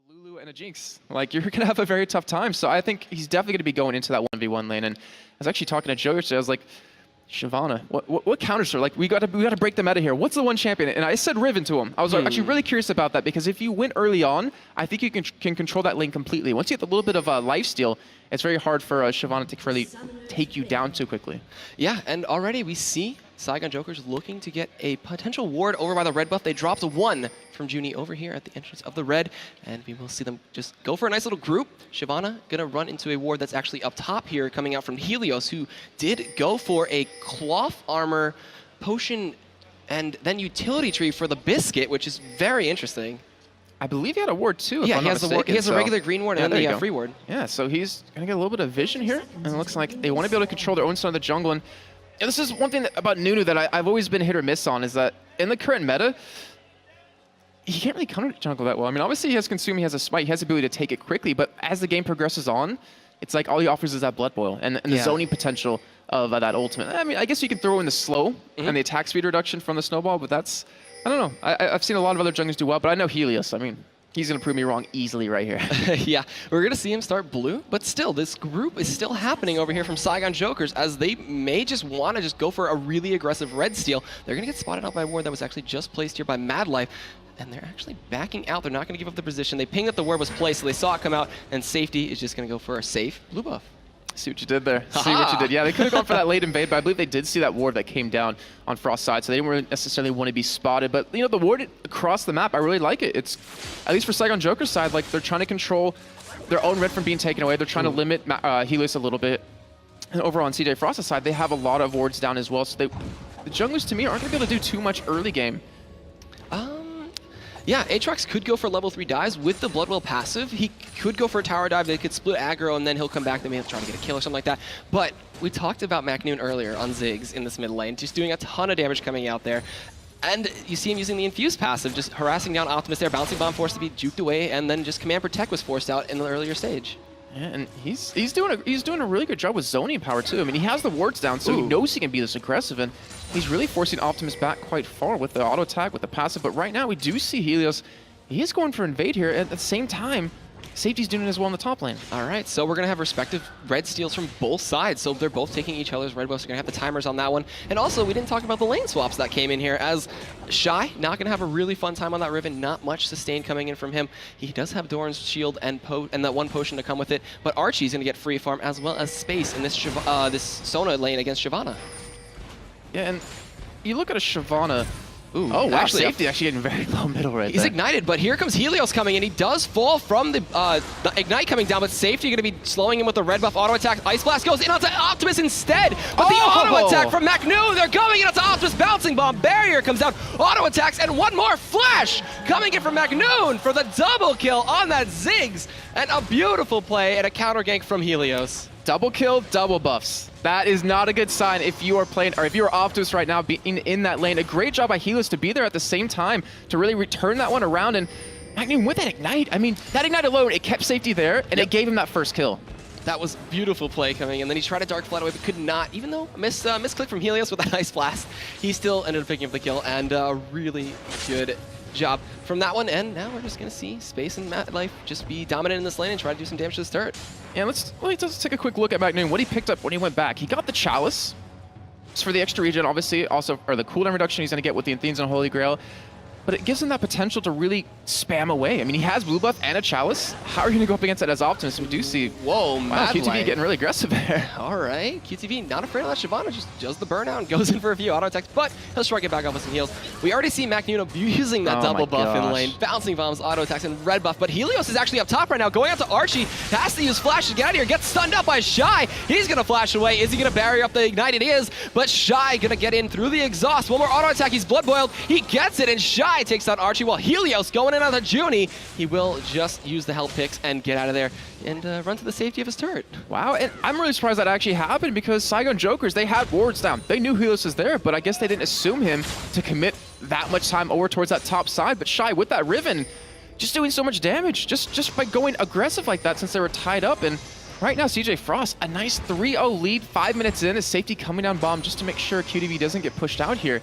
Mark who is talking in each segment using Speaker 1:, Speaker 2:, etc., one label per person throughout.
Speaker 1: Lulu and a Jinx. Like, you're going to have a very tough time. So I think he's definitely going to be going into that 1v1 lane. And I was actually talking to Joe yesterday. I was like, Shyvana, what counters her? Like, we got to break the meta here. What's the one champion? And I said Riven to him. I was actually really curious about that, because if you win early on, I think you can control that lane completely. Once you get a little bit of lifesteal, it's very hard for Shyvana to really take you down too quickly.
Speaker 2: Yeah, and already we see Saigon Jokers looking to get a potential ward over by the red buff. They dropped one from Junie over here at the entrance of the red, and we will see them just go for a nice little group. Shyvana gonna run into a ward that's actually up top here, coming out from Helios, who did go for a cloth armor potion and then utility tree for the biscuit, which is very interesting.
Speaker 1: I believe he had a ward too.
Speaker 2: Yeah, he has a regular green ward and the free ward.
Speaker 1: Yeah, so he's gonna get a little bit of vision here, and it looks like they want to be able to control their own side of the jungle. And this is one thing about Nunu that I've always been hit or miss on, is that in the current meta, he can't really counter jungle that well. I mean, obviously he has Consume, he has a Smite, he has the ability to take it quickly, but as the game progresses on, it's like all he offers is that Blood Boil and the zoning potential of that ultimate. I mean, I guess you can throw in the slow and the attack speed reduction from the snowball, but that's, I don't know. I've seen a lot of other junglers do well, but I know Helios, I mean, he's going to prove me wrong easily right here.
Speaker 2: Yeah, we're going to see him start blue, but still, this group is still happening over here from Saigon Jokers, as they may just want to just go for a really aggressive red steal. They're going to get spotted out by a ward that was actually just placed here by Madlife, and they're actually backing out. They're not going to give up the position. They pinged that the ward was placed, so they saw it come out, and Safety is just going to go for a safe blue buff.
Speaker 1: See what you did there. See what you did. Yeah, they could have gone for that late invade, but I believe they did see that ward that came down on Frost's side, so they didn't really necessarily want to be spotted. But, you know, the ward across the map, I really like it. It's, at least for Saigon Joker's side, like, they're trying to control their own red from being taken away. They're trying to limit Helios a little bit. And over on CJ Frost's side, they have a lot of wards down as well, so the junglers, to me, aren't going to be able to do too much early game.
Speaker 2: Yeah, Aatrox could go for level 3 dives with the Bloodwell passive. He could go for a tower dive. They could split aggro, and then he'll come back. They may try to get a kill or something like that. But we talked about McNoon earlier on Ziggs in this mid lane, just doing a ton of damage coming out there. And you see him using the Infuse passive, just harassing down Optimus there. Bouncing Bomb forced to be juked away, and then just Command Protect was forced out in the earlier stage.
Speaker 1: Yeah, and he's doing a really good job with zoning power too. I mean, he has the wards down, so he knows he can be this aggressive, and he's really forcing Optimus back quite far with the auto attack, with the passive. But right now, we do see Helios. He is going for invade here. At the same time, Safety's doing as well in the top lane.
Speaker 2: All right, so we're going to have respective red steals from both sides. So they're both taking each other's red buffs. We're going to have the timers on that one. And also, we didn't talk about the lane swaps that came in here, as Shy not going to have a really fun time on that Riven. Not much sustain coming in from him. He does have Doran's shield and that one potion to come with it. But Archie's going to get free farm as well as space in this this Sona lane against Shyvana.
Speaker 1: Yeah, and you look at a Shyvana.
Speaker 2: Ooh,
Speaker 1: oh, wow, Safety actually getting very low middle right there.
Speaker 2: He's ignited, but here comes Helios coming in. He does fall from the Ignite coming down, but Safety going to be slowing him with the red buff auto attack. Ice Blast goes in onto Optimus instead, but the auto attack from McNoon, they're going in onto Optimus. Bouncing Bomb barrier comes down, auto attacks, and one more flash coming in from McNoon for the double kill on that Ziggs, and a beautiful play and a counter gank from Helios.
Speaker 1: Double kill, double buffs. That is not a good sign if you are playing, or if you are Optimus right now being in that lane. A great job by Helios to be there at the same time to really return that one around. And McNoon with that Ignite, I mean, that Ignite alone, it kept Safety there, and it gave him that first kill.
Speaker 2: That was beautiful play coming in. Then he tried to Dark Flood away, but could not. Even though misclick from Helios with that Ice Blast, he still ended up picking up the kill, and a really good job from that one. And now we're just going to see Space and Madlife just be dominant in this lane and try to do some damage to this turret.
Speaker 1: Yeah, let's take a quick look at McNoon. What he picked up when he went back. He got the Chalice. It's for the extra regen, obviously, also, or the cooldown reduction he's going to get with the Athenes and Holy Grail. But it gives him that potential to really spam away. I mean, he has blue buff and a Chalice. How are you going to go up against that as Optimus? We do see,
Speaker 2: whoa,
Speaker 1: QTV getting really aggressive there.
Speaker 2: All right, QTV not afraid of that. Shyvana just does the burnout and goes in for a few auto attacks, but he'll strike it back off with some heals. We already see McNoon abusing that double buff in the lane. Bouncing Bombs, auto attacks, and red buff. But Helios is actually up top right now, going out to Archie. Has to use Flash to get out of here. Gets stunned up by Shy. He's going to flash away. Is he going to barrier up the Ignite? It is, but Shy going to get in through the exhaust. One more auto attack. He's blood boiled. He gets it, and Shy takes out Archie. While Helios going in on the Junie, he will just use the health picks and get out of there and run to the safety of his turret.
Speaker 1: Wow, and I'm really surprised that actually happened, because Saigon Jokers, they had wards down. They knew Helios was there, but I guess they didn't assume him to commit that much time over towards that top side. But Shy with that Riven, just doing so much damage, just by going aggressive like that since they were tied up. And right now, CJ Frost, a nice 3-0 lead, 5 minutes in, is Safety coming down bomb just to make sure QTV doesn't get pushed out here.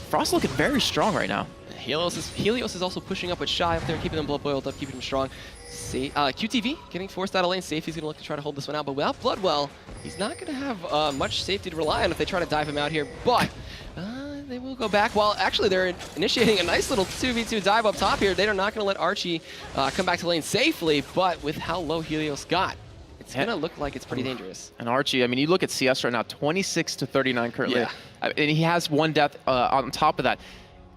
Speaker 1: Frost looking very strong right now.
Speaker 2: Helios is also pushing up with Shy up there, keeping them blood boiled up, keeping them strong. QTV getting forced out of lane. Safety's going to look to try to hold this one out, but without Bloodwell, he's not going to have much safety to rely on if they try to dive him out here, but they will go back. Well, actually, they're initiating a nice little 2v2 dive up top here. They're not going to let Archie come back to lane safely, but with how low Helios got, it's going to look like it's pretty dangerous.
Speaker 1: And Archie, I mean, you look at CS right now, 26 to 39 currently.
Speaker 2: Yeah.
Speaker 1: And he has one death on top of that.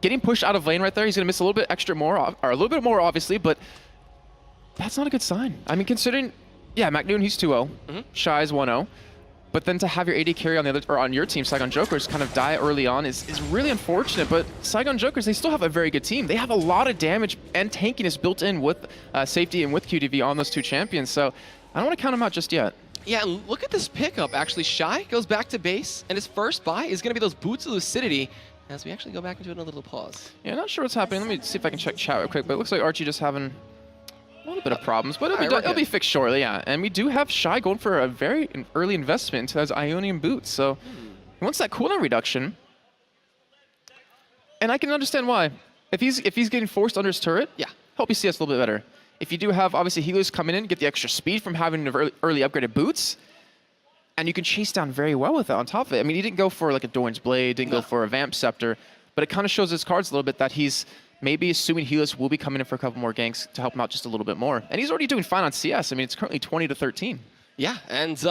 Speaker 1: Getting pushed out of lane right there, he's going to miss a little bit extra more, or a little bit more, obviously, but that's not a good sign. I mean, considering, yeah, McNoon, he's 2-0. Shy is 1-0. But then to have your AD carry on the other, or on your team, Saigon Jokers, kind of die early on is really unfortunate. But Saigon Jokers, they still have a very good team. They have a lot of damage and tankiness built in with safety and with QTV on those two champions. So I don't want to count them out just yet.
Speaker 2: Yeah, and look at this pickup. Actually, Shy goes back to base, and his first buy is going to be those Boots of Lucidity. As we actually go back into another little pause.
Speaker 1: Yeah, not sure what's happening. Let me see if I can check chat real quick. But it looks like Archie just having a little bit of problems, but it'll be fixed shortly, yeah. And we do have Shy going for a very early investment into those Ionian boots, so he wants that cooldown reduction. And I can understand why. If he's getting forced under his turret,
Speaker 2: yeah,
Speaker 1: help you CS a little bit better. If you do have, obviously, Helios coming in, get the extra speed from having early upgraded boots, and you can chase down very well with it on top of it. I mean, he didn't go for like a Doran's Blade, didn't go for a Vamp Scepter, but it kind of shows his cards a little bit that he's maybe assuming Helios will be coming in for a couple more ganks to help him out just a little bit more. And he's already doing fine on CS. I mean, it's currently 20 to 13.
Speaker 2: Yeah, and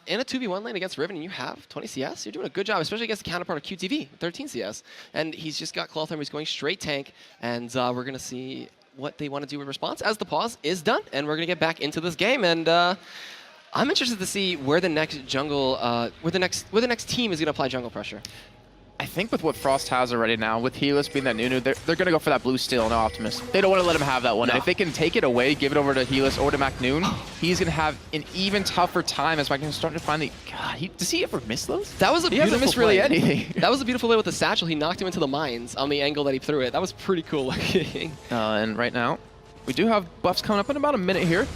Speaker 2: in a 2v1 lane against Riven, and you have 20 CS, you're doing a good job, especially against the counterpart of QTV, 13 CS. And he's just got Claw Therm, he's going straight tank, and we're going to see what they want to do in response as the pause is done, and we're going to get back into this game. And I'm interested to see where the next jungle, where the next team is going to apply jungle pressure.
Speaker 1: I think with what Frost has already now, with Helios being that Nunu, they're going to go for that blue steal, no Optimus. They don't want to let him have that one. No. And if they can take it away, give it over to Helios or to McNoon, he's going to have an even tougher time as McNoon's starting to finally... God, does he ever miss those?
Speaker 2: That was a beautiful
Speaker 1: play. He hasn't missed really anything.
Speaker 2: That was a beautiful play with the satchel. He knocked him into the mines on the angle that he threw it. That was pretty cool looking.
Speaker 1: And right now, we do have buffs coming up in about a minute here.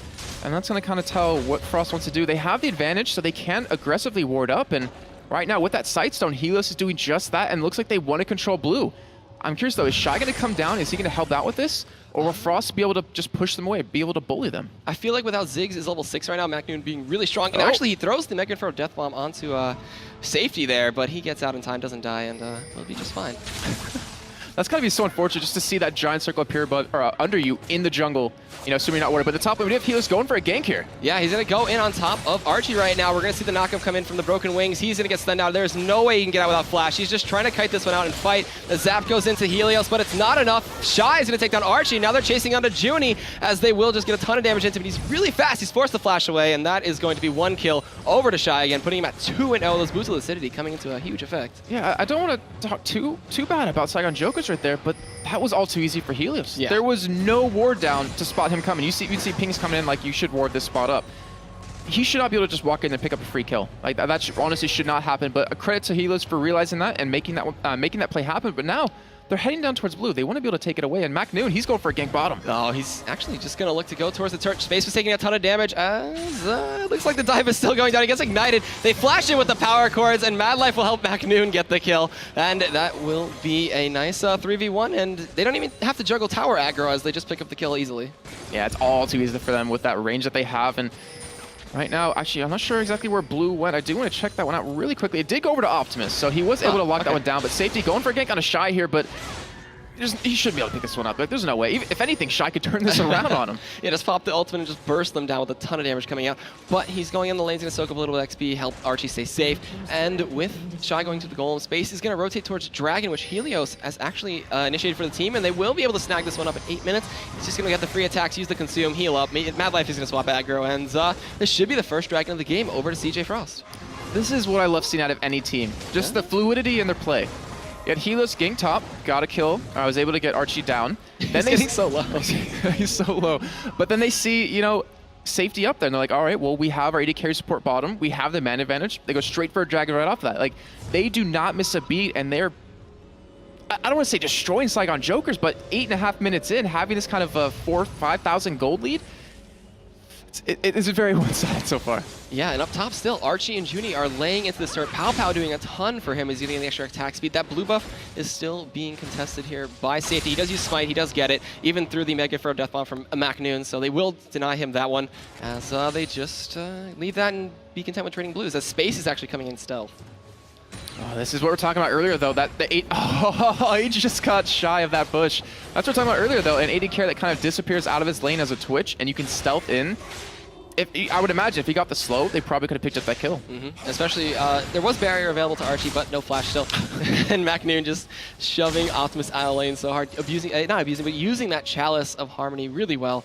Speaker 1: And that's going to kind of tell what Frost wants to do. They have the advantage, so they can aggressively ward up. And right now, with that Sightstone, Helios is doing just that, and looks like they want to control blue. I'm curious, though, is Shy going to come down? Is he going to help out with this? Or will Frost be able to just push them away, be able to bully them? I
Speaker 2: feel like without Ziggs is level 6 right now, McNoon being really strong. And actually, he throws the Mega Inferno Death Bomb onto safety there, but he gets out in time, doesn't die, and he'll be just fine.
Speaker 1: That's gotta be so unfortunate just to see that giant circle appear above, or under you in the jungle, you know, assuming you're not worried. But the top lane, we have Helios going for a gank here.
Speaker 2: Yeah, he's gonna go in on top of Archie right now. We're gonna see the knockup come in from the Broken Wings. He's gonna get stunned out. There's no way he can get out without Flash. He's just trying to kite this one out and fight. The zap goes into Helios, but it's not enough. Shy is gonna take down Archie. Now they're chasing onto Junie, as they will just get a ton of damage into him. He's really fast. He's forced the Flash away, and that is going to be one kill over to Shy again, putting him at 2-0. Those Boots of Lucidity coming into a huge effect.
Speaker 1: Yeah, I don't want to talk too bad about Saigon Jokers right there, but that was all too easy for Helios.
Speaker 2: Yeah.
Speaker 1: There was no ward down to spot him coming. You'd see pings coming in like you should ward this spot up. He should not be able to just walk in and pick up a free kill. Like that honestly should not happen. But a credit to Helios for realizing that and making that play happen. But now they're heading down towards blue. They want to be able to take it away. And McNoon, he's going for a gank bottom.
Speaker 2: Oh, he's actually just going to look to go towards the turret. Space was taking a ton of damage as looks like the dive is still going down. He gets ignited. They flash it with the power chords, and Madlife will help McNoon get the kill. And that will be a nice 3v1. And they don't even have to juggle tower aggro as they just pick up the kill easily.
Speaker 1: Yeah, it's all too easy for them with that range that they have. And right now, actually, I'm not sure exactly where blue went. I do want to check that one out really quickly. It did go over to Optimus, so he was able to lock that one down. But safety going for a gank on a Shy here, but he should be able to pick this one up. Like, there's no way. If anything, Shy could turn this around on him.
Speaker 2: Yeah, just pop the ultimate and just burst them down with a ton of damage coming out. But he's going in the lane, he's going to soak up a little bit of XP, help Archie stay safe. And with Shy going to the golem space, he's going to rotate towards Dragon, which Helios has actually initiated for the team, and they will be able to snag this one up in 8 minutes. He's just going to get the free attacks, use the consume, heal up. Madlife is going to swap aggro, and this should be the first Dragon of the game over to CJ Frost.
Speaker 1: This is what I love seeing out of any team. Just the fluidity in their play. You had Helios gank top, got a kill. I was able to get Archie down.
Speaker 2: Then he's so low.
Speaker 1: He's so low. But then they see, you know, safety up there, and they're like, all right, well, we have our AD carry support bottom. We have the man advantage. They go straight for a dragon right off that. Like, they do not miss a beat, and they're, I don't want to say destroying Saigon Jokers, but 8.5 minutes in, having this kind of a 4,000-5,000 gold lead, It is very one-sided so far.
Speaker 2: Yeah, and up top still, Archie and Junie are laying into the start. Pow Pow doing a ton for him. He's getting the extra attack speed. That blue buff is still being contested here by Safety. He does use Smite, he does get it, even through the Mega Furrow Death Bomb from MacNoon, so they will deny him that one, as they just leave that and be content with trading blues, as Space is actually coming in stealth.
Speaker 1: Oh, this is what we're talking about earlier, though. That the 8, he just got shy of that bush. That's what we're talking about earlier, though. An AD carry that kind of disappears out of his lane as a Twitch, and you can stealth in. I would imagine if he got the slow, they probably could have picked up that kill.
Speaker 2: Especially, there was barrier available to Archie, but no flash still. And MacNoon just shoving Optimus out of lane so hard, not abusing, but using that Chalice of Harmony really well.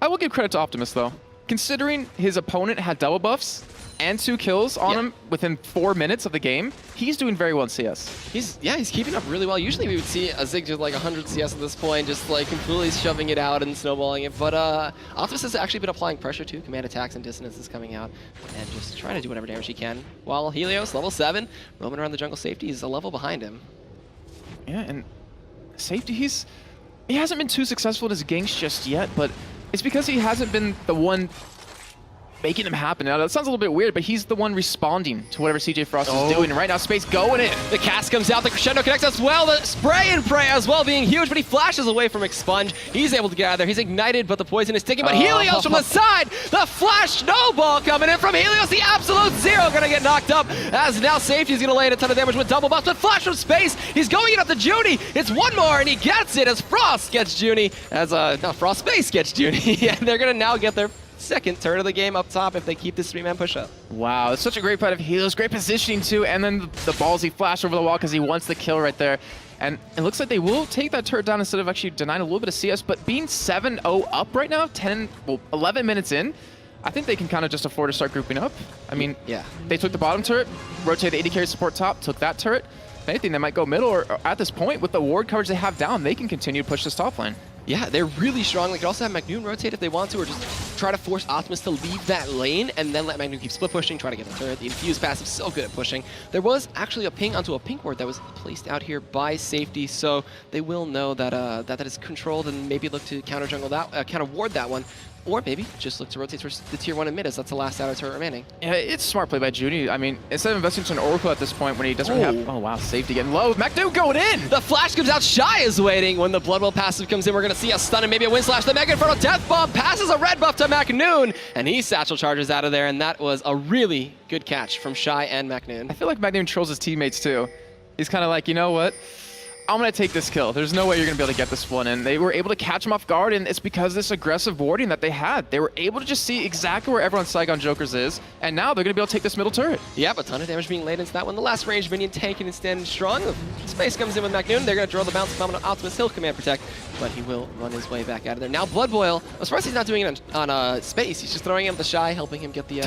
Speaker 1: I will give credit to Optimus, though. Considering his opponent had double buffs and 2 kills on him within 4 minutes of the game, he's doing very well in CS.
Speaker 2: He's keeping up really well. Usually we would see a Zig just like 100 CS at this point, just like completely shoving it out and snowballing it. But Optimus has actually been applying pressure too. Command attacks and dissonances coming out and just trying to do whatever damage he can. While Helios, level 7, roaming around the jungle. Safety is a level behind him.
Speaker 1: Yeah, and Safety, he hasn't been too successful in his ganks just yet, but it's because he hasn't been the one making them happen. Now, that sounds a little bit weird, but he's the one responding to whatever CJ Frost is doing. And right now, Space going in.
Speaker 2: The cast comes out, the crescendo connects as well, the spray and pray as well being huge, but he flashes away from Expunge. He's able to get out of there. He's ignited, but the poison is sticking. But Helios from the side, the flash snowball coming in from Helios. The absolute zero gonna get knocked up, as now Safety's gonna lay in a ton of damage with double buffs. But flash from Space, he's going in up to Junie. It's one more, and he gets it as Frost gets Junie, as Frost Space gets Junie. And they're gonna now get their second turn of the game up top if they keep this 3-man push-up.
Speaker 1: Wow, it's such a great fight of Helios. Great positioning, too. And then the ballsy flash over the wall because he wants the kill right there. And it looks like they will take that turret down instead of actually denying a little bit of CS. But being 7-0 up right now, 11 minutes in, I think they can kind of just afford to start grouping up. I mean,
Speaker 2: yeah,
Speaker 1: they took the bottom turret, rotated the AD carry support top, took that turret. If anything, they might go middle, or at this point, with the ward coverage they have down, they can continue to push this top lane.
Speaker 2: Yeah, they're really strong. They could also have MacNoon rotate if they want to, or just try to force Optimus to leave that lane and then let MacNoon keep split pushing, try to get the turret. The Infuse passive so good at pushing. There was actually a ping onto a pink ward that was placed out here by Safety, so they will know that that is controlled and maybe look to counter jungle that, counter ward that one. Or maybe just look to rotate towards the tier 1 in mid, as that's the last outer turret remaining. Yeah,
Speaker 1: it's smart play by Junie. I mean, instead of investing into an Oracle at this point when he doesn't have... Oh, wow, Safety getting low. MacNoon going in!
Speaker 2: The flash comes out. Shy is waiting. When the Bloodwell passive comes in, we're going to see a stun and maybe a wind slash. The Mega Inferno Death Bomb passes a red buff to MacNoon, and he satchel charges out of there, and that was a really good catch from Shy and MacNoon.
Speaker 1: I feel like MacNoon trolls his teammates, too. He's kind of like, you know what? I'm going to take this kill. There's no way you're going to be able to get this one in. They were able to catch him off guard, and it's because of this aggressive warding that they had. They were able to just see exactly where everyone's Saigon Jokers is, and now they're going to be able to take this middle turret.
Speaker 2: Yep, a ton of damage being laid into that one. The last range minion tanking and standing strong. The Space comes in with MacNoon. They're going to draw the bounce bomb on Optimus. He'll command protect, but he will run his way back out of there. Now Blood Boil. I'm surprised he's not doing it on Space. He's just throwing him the Shy, helping him get the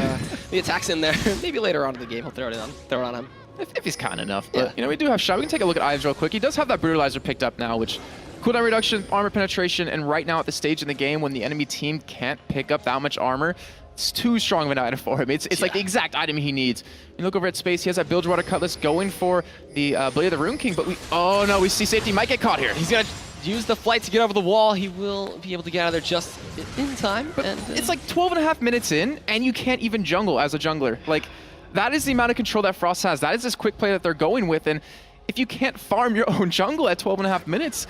Speaker 2: attacks in there. Maybe later on in the game he'll throw it on him.
Speaker 1: If he's kind enough, but you know, we do have Shy. We can take a look at Ives real quick. He does have that Brutalizer picked up now, which cooldown reduction, armor penetration, and right now at the stage in the game when the enemy team can't pick up that much armor, it's too strong of an item for him. It's like the exact item he needs. You look over at Space, he has that Bilgewater Cutlass going for the Blade of the Rune King, but we see Safety might get caught here.
Speaker 2: He's gonna use the flight to get over the wall. He will be able to get out of there just in time.
Speaker 1: But it's like 12.5 minutes in, and you can't even jungle as a jungler. Like, that is the amount of control that Frost has. That is this quick play that they're going with, and if you can't farm your own jungle at 12.5 minutes,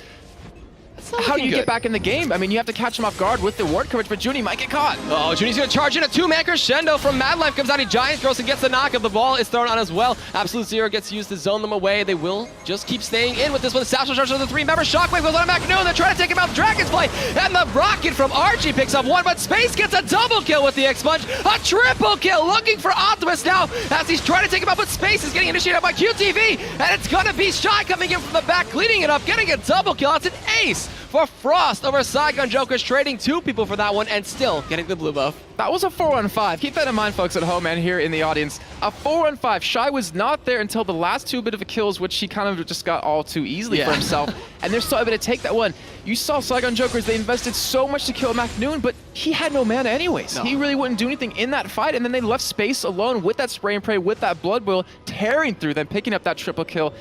Speaker 1: how do you get back in the game? I mean, you have to catch him off guard with the ward coverage, but Junie might get caught.
Speaker 2: Oh, Junie's going to charge in. A 2-man crescendo from Madlife comes out. He giant throws and gets the knock of the ball. Is thrown on as well. Absolute Zero gets used to zone them away. They will just keep staying in with this one. Satchel charge of the 3-member. Shockwave goes on to MacNoon. They're trying to take him out. Dragon's Flight. And the rocket from Archie picks up one, but Space gets a double kill with the Expunge. A triple kill looking for Optimus now as he's trying to take him out, but Space is getting initiated by QTV. And it's going to be Shy coming in from the back, cleaning it up, getting a double kill. That's an ace for Frost over Saigon Jokers, trading 2 people for that one and still getting the blue buff.
Speaker 1: That was a 4-on-5. Keep that in mind, folks at home and here in the audience. A 4-on-5. Shy was not there until the last 2 bit of kills, which he kind of just got all too easily for himself. And they're still able to take that one. You saw Saigon Jokers, they invested so much to kill MacNoon, but he had no mana anyways. No. He really wouldn't do anything in that fight, and then they left Space alone with that spray and pray, with that Blood Boil, tearing through them, picking up that triple kill.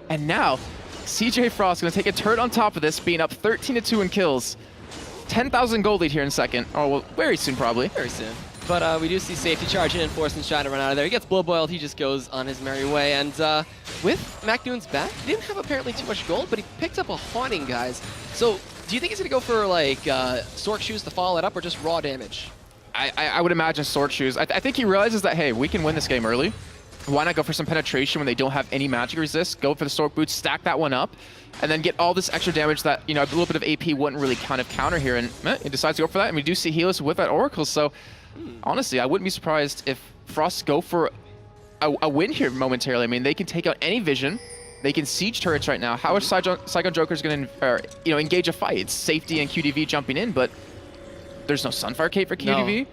Speaker 1: And now, CJ Frost going to take a turret on top of this, being up 13-2 in kills. 10,000 gold lead here in second. Oh, well, very soon, probably.
Speaker 2: Very soon. But we do see safety charging in, forcing Shy to run out of there. He gets blow boiled, he just goes on his merry way. And with MacNoon's back, he didn't have apparently too much gold, but he picked up a Haunting, guys. So do you think he's going to go for like Sork Shoes to follow it up, or just raw damage?
Speaker 1: I would imagine Sword Shoes. I think he realizes that, hey, we can win this game early. Why not go for some penetration when they don't have any magic resist? Go for the Sork Boots, stack that one up, and then get all this extra damage that, you know, a little bit of AP wouldn't really kind of counter here. And he decides to go for that. And we do see Helios with that Oracle. So honestly, I wouldn't be surprised if Frost go for a win here momentarily. I mean, they can take out any vision. They can siege turrets right now. How is Saigon Jokers going to engage a fight? It's Safety and QDV jumping in, but there's no Sunfire Cape for QDV. No.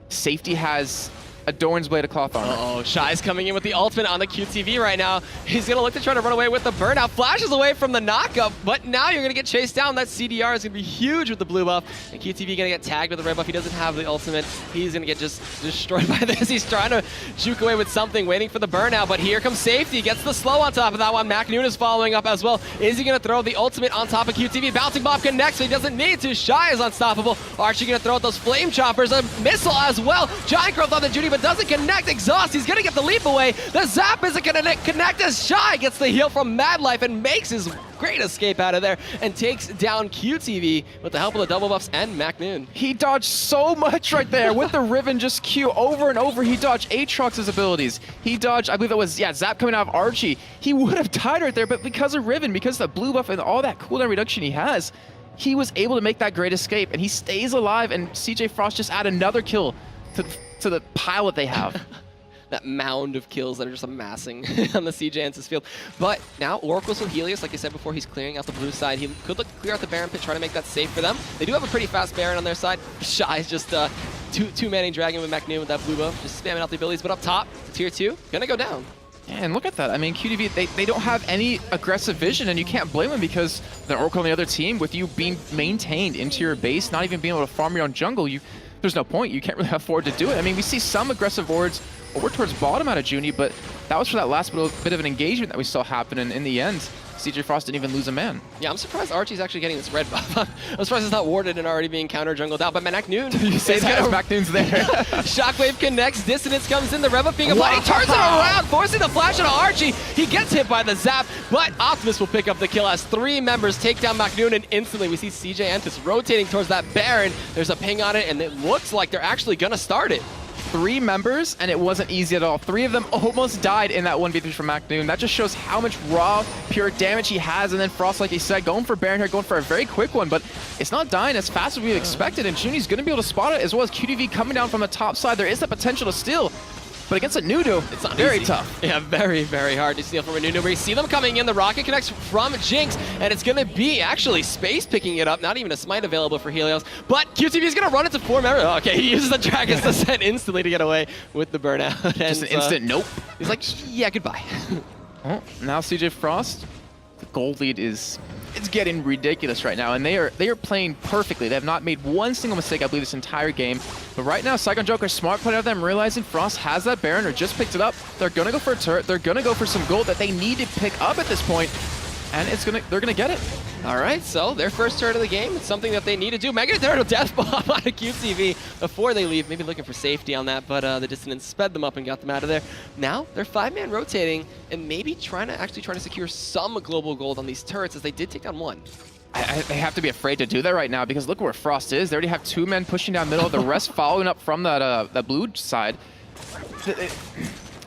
Speaker 1: Safety has a Doran's Blade of Cloth armor.
Speaker 2: Oh, Shy's coming in with the ultimate on the QTV right now. He's going to look to try to run away with the burnout. Flashes away from the knockup, but now you're going to get chased down. That CDR is going to be huge with the blue buff. And QTV going to get tagged with the red buff. He doesn't have the ultimate. He's going to get just destroyed by this. He's trying to juke away with something, waiting for the burnout, but here comes Safety. Gets the slow on top of that one. MacNoon is following up as well. Is he going to throw the ultimate on top of QTV? Bouncing Bob connects, but he doesn't need to. Shy is unstoppable. Archie going to throw out those flame choppers. A missile as well. Giant growth on the Judy, but doesn't connect. Exhaust, he's gonna get the leap away. The zap isn't gonna connect as Shy gets the heal from Madlife and makes his great escape out of there and takes down QTV with the help of the double buffs and MacNoon.
Speaker 1: He dodged so much right there with the Riven, just Q over and over. He dodged Aatrox's abilities. He dodged, I believe that was, zap coming out of Archie. He would have died right there, but because of Riven, because of the blue buff and all that cooldown reduction he has, he was able to make that great escape, and he stays alive, and CJ Frost just add another kill to the pile that they have.
Speaker 2: That mound of kills that are just amassing on the CJ Entus field. But now Oracle's with Helios, like I said before, he's clearing out the blue side. He could look to clear out the Baron pit, try to make that safe for them. They do have a pretty fast Baron on their side. Shy's just two-manning Dragon with MacNoon with that blue buff, just spamming out the abilities. But up top, tier 2, gonna go down.
Speaker 1: And look at that. I mean, QDV, they don't have any aggressive vision, and you can't blame them because the Oracle on the other team, with you being maintained into your base, not even being able to farm your own jungle, there's no point. You can't really afford to do it. I mean, we see some aggressive wards over towards bottom out of Junie, but that was for that last bit of an engagement that we saw happen, and in the end, CJ Frost didn't even lose a man.
Speaker 2: Yeah, I'm surprised Archie's actually getting this red buff. I'm surprised it's not warded and already being counter jungled out, but MacNoon.
Speaker 1: You say that as MacNoon's there.
Speaker 2: Shockwave connects, Dissonance comes in, the red buff being applied. He turns it around, forcing the flash into Archie. He gets hit by the zap, but Optimus will pick up the kill as 3 members take down MacNoon, and instantly we see CJ Entus rotating towards that Baron. There's a ping on it, and it looks like they're actually gonna start it.
Speaker 1: 3 members, and it wasn't easy at all. 3 of them almost died in that 1v3 from MacNoon. That just shows how much raw, pure damage he has. And then Frost, like he said, going for Baron here, going for a very quick one, but it's not dying as fast as we expected, and Junie's going to be able to spot it, as well as QDV coming down from the top side. There is the potential to steal, but against a Nudu, it's not very tough.
Speaker 2: Yeah, very, very hard to steal from a Nudu. We see them coming in. The rocket connects from Jinx, and it's going to be actually Space picking it up. Not even a smite available for Helios, but QTV is going to run into 4 members. Okay, he uses the Dragon's Descent instantly to get away with the burnout. And,
Speaker 1: just an instant nope.
Speaker 2: He's like, yeah, goodbye.
Speaker 1: Well, now CJ Frost, the gold lead it's getting ridiculous right now, and they are playing perfectly. They have not made one single mistake, I believe, this entire game. But right now, Saigon Jokers, smart play of them, realizing Frost has that Baron or just picked it up. They're gonna go for a turret. They're gonna go for some gold that they need to pick up at this point, and they're gonna get it.
Speaker 2: All right, so their first turret of the game, it's something that they need to do. Mega Turtle Death Bomb on a QTV before they leave. Maybe looking for safety on that, but the Dissonance sped them up and got them out of there. Now they're 5-man rotating and maybe trying to secure some global gold on these turrets, as they did take down 1.
Speaker 1: They have to be afraid to do that right now, because look where Frost is. They already have 2 men pushing down middle, the rest following up from that blue side.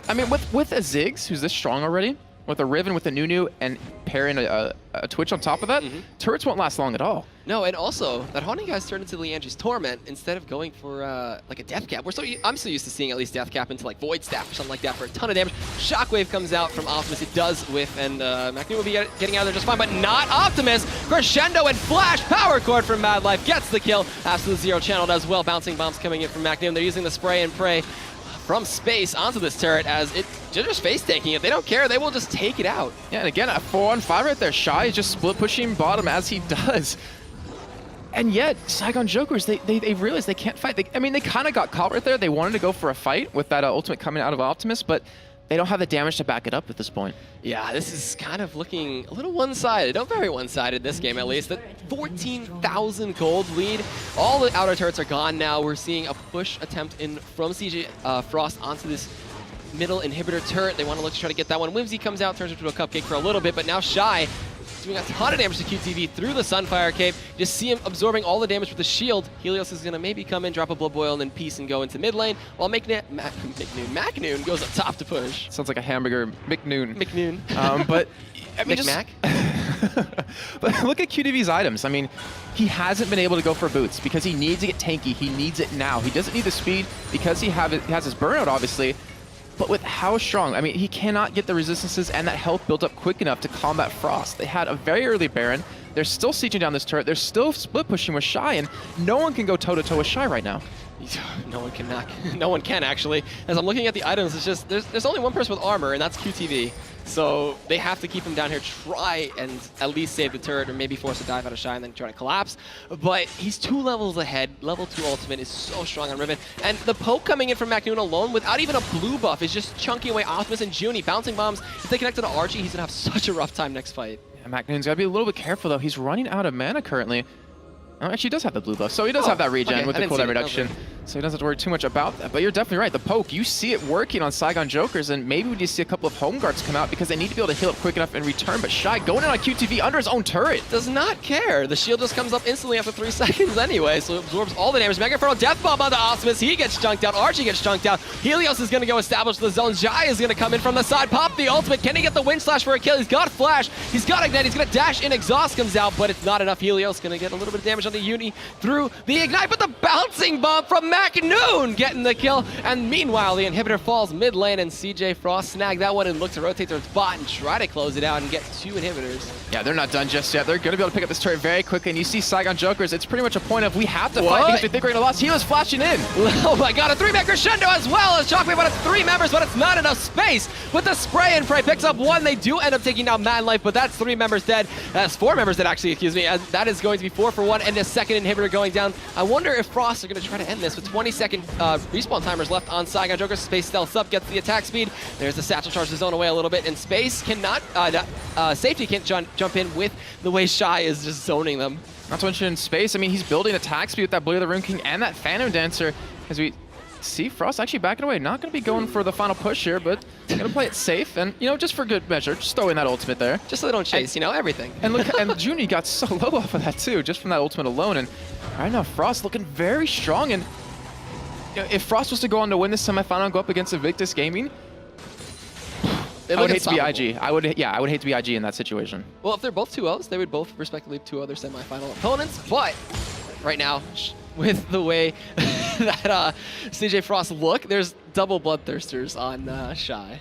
Speaker 1: I mean, with a Ziggs, who's this strong already, with a Riven, with a Nunu, and pairing a Twitch on top of that, turrets won't last long at all.
Speaker 2: No, and also, that Haunting guy's turned into Leandri's Torment instead of going for like a Death Cap. I'm so used to seeing at least Death Cap into like Void Staff or something like that for a ton of damage. Shockwave comes out from Optimus. It does whiff, and MacNoon will be getting out of there just fine, but not Optimus. Crescendo and Flash Power Chord from Madlife gets the kill. Absolute Zero channeled as well. Bouncing bombs coming in from MacNoon. They're using the spray and pray from space onto this turret, as they're just face taking it. They don't care. They will just take it out.
Speaker 1: Yeah, and again, a 4-on-5 right there. Shy is just split pushing bottom as he does. And yet, Saigon Jokers, they realize they can't fight. I mean, they kind of got caught right there. They wanted to go for a fight with that ultimate coming out of Optimus, but they don't have the damage to back it up at this point.
Speaker 2: Yeah, this is kind of looking a little one-sided. Not very one-sided this game, at least. The 14,000 gold lead. All the outer turrets are gone now. We're seeing a push attempt in from CJ Frost onto this middle inhibitor turret. They want to look to try to get that one. Whimsy comes out, turns into a cupcake for a little bit, but now Shy doing a ton of damage to QTV through the Sunfire Cape. Just see him absorbing all the damage with the shield. Helios is going to maybe come in, drop a Blood Boil, and then peace and go into mid lane, while McNoon goes up top to push.
Speaker 1: Sounds like a hamburger, McNoon.
Speaker 2: McNoon.
Speaker 1: But, I mean,
Speaker 2: McMac?
Speaker 1: But look at QTV's items. I mean, he hasn't been able to go for boots because he needs to get tanky. He needs it now. He doesn't need the speed because he has his burnout, obviously. But with how strong, I mean, he cannot get the resistances and that health built up quick enough to combat Frost. They had a very early Baron. They're still sieging down this turret. They're still split pushing with Shy, and no one can go toe-to-toe with Shy right now.
Speaker 2: No one cannot. No one can, actually. As I'm looking at the items, it's just, there's only one person with armor, and that's QTV. So they have to keep him down here, try and at least save the turret, or maybe force a dive out of Shy and then try to collapse. But he's 2 levels ahead. Level 2 ultimate is so strong on Riven. And the poke coming in from McNoon alone without even a blue buff is just chunking away Optimus and Junie. Bouncing bombs. If they connect to Archie, he's going to have such a rough time next fight.
Speaker 1: Yeah, McNoon's got to be a little bit careful, though. He's running out of mana currently. Oh, actually, he does have the blue buff, so he does have that regen with the cooldown reduction. So he doesn't have to worry too much about that. But you're definitely right. The poke, you see it working on Saigon Jokers, and maybe we just see a couple of home guards come out because they need to be able to heal up quick enough in return. But Shy going in on QTV under his own turret.
Speaker 2: Does not care. The shield just comes up instantly after 3 seconds anyway, so it absorbs all the damage. Mega Inferno Death Bomb onto Optimus. He gets chunked out. Archie gets chunked out. Helios is going to go establish the zone. Jai is going to come in from the side, pop the ultimate. Can he get the Wind Slash for a kill? He's got Flash. He's got Ignite. He's going to dash in. Exhaust comes out, but it's not enough. Helios going to get a little bit of damage on the Uni through the Ignite, but the bouncing bomb from McNoon getting the kill. And meanwhile, the inhibitor falls mid lane, and CJ Frost snagged that one and looked to rotate towards bot and try to close it out and get 2 inhibitors.
Speaker 1: Yeah, they're not done just yet. They're going to be able to pick up this turret very quickly. And you see Saigon Jokers, it's pretty much a point of we have to fight because we think we're going to lose. He was flashing in.
Speaker 2: Oh my god, a 3-man crescendo as well as Shockwave, but it's 3 members, but it's not enough space. With the spray and pray picks up 1. They do end up taking down Madlife, but that's 3 members dead. That's 4 members dead, actually, excuse me. As that is going to be 4 for 1, and the second inhibitor going down. I wonder if Frost are going to try to end this with 20-second respawn timers left on Saigon Jokers. Space stealths up, gets the attack speed. There's the satchel charge to zone away a little bit, and Space cannot, Safety can't jump in with the way Shy is just zoning them.
Speaker 1: Not to mention Space, I mean, he's building attack speed with that Blade of the Rune King and that Phantom Dancer as we see Frost actually backing away. Not going to be going for the final push here, but going to play it safe and, you know, just for good measure, just throw in that ultimate there.
Speaker 2: Just so they don't chase, you know, everything.
Speaker 1: And look, and Junie got so low off of that too, just from that ultimate alone. And right now, Frost looking very strong. And you know, if Frost was to go on to win this semifinal and go up against Invictus Gaming, I would hate to be IG. I would hate to be IG in that situation.
Speaker 2: Well, if they're both 2-0s, they would both respectively have 2 other semifinal opponents. But right now, with the way that CJ Frost look, there's double Bloodthirsters on Shy.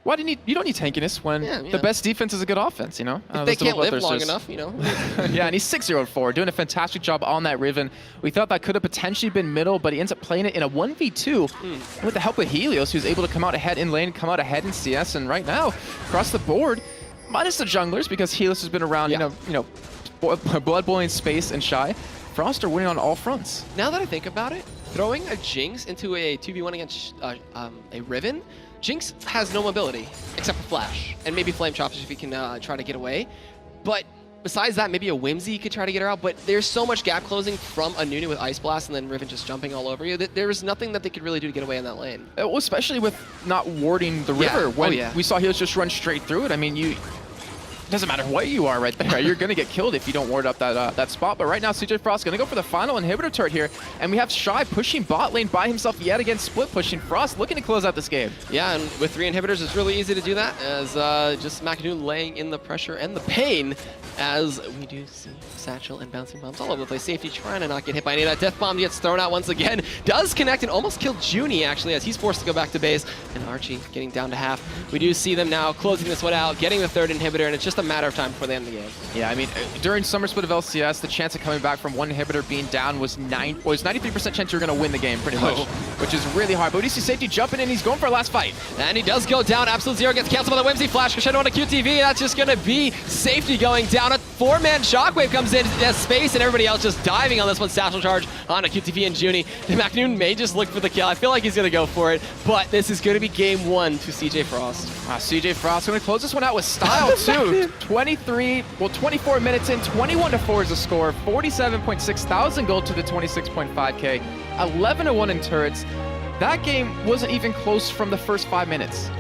Speaker 1: Why do you need? You don't need tankiness when the best defense is a good offense, you know?
Speaker 2: If they can't live long enough, you know?
Speaker 1: Yeah, and he's 6-0-4, doing a fantastic job on that Riven. We thought that could have potentially been middle, but he ends up playing it in a 1v2 with the help of Helios, who's able to come out ahead in lane, come out ahead in CS, and right now, across the board, minus the junglers, because Helios has been around, you know, blood boiling Space and Shy. Frost are winning on all fronts.
Speaker 2: Now that I think about it, throwing a Jinx into a 2v1 against a Riven, Jinx has no mobility, except for Flash, and maybe Flame Choppers if he can try to get away. But besides that, maybe a Whimsy could try to get her out, but there's so much gap closing from a Nunu with Ice Blast and then Riven just jumping all over you that there's nothing that they could really do to get away in that lane.
Speaker 1: Well, especially with not warding the river. When we saw Helios just run straight through it, I mean, it doesn't matter what you are right there. You're going to get killed if you don't ward up that spot. But right now, CJ Frost going to go for the final inhibitor turret here. And we have Shy pushing bot lane by himself yet again, split pushing. Frost looking to close out this game.
Speaker 2: Yeah, and with 3 inhibitors, it's really easy to do that, as just McNoon laying in the pressure and the pain, as we do see Satchel and bouncing bombs all over the place. Safety trying to not get hit by any of that. Death Bomb gets thrown out once again. Does connect and almost kill Junie, actually, as he's forced to go back to base. And Archie getting down to half. We do see them now closing this one out, getting the 3rd inhibitor, and it's just a matter of time before they end the game. Yeah,
Speaker 1: I mean, during summer split of LCS, the chance of coming back from 1 inhibitor being down was 93% chance you're going to win the game, pretty much, which is really hard. But we do see Safety jumping in. He's going for a last fight.
Speaker 2: And he does go down. Absolute Zero gets canceled by the Whimsy Flash. Crescendo on a QTV. That's just going to be Safety going down. down. A 4-man Shockwave comes in as space, and everybody else just diving on this one. Satchel Charge on a QTP and Junie. McNoon may just look for the kill. I feel like he's going to go for it, but this is going to be game 1 to CJ Frost.
Speaker 1: CJ Frost going to close this one out with style, too. 24 minutes in, 21-4 is the score. 47.6 thousand gold to the 26.5K. 11-1 in turrets. That game wasn't even close from the first 5 minutes.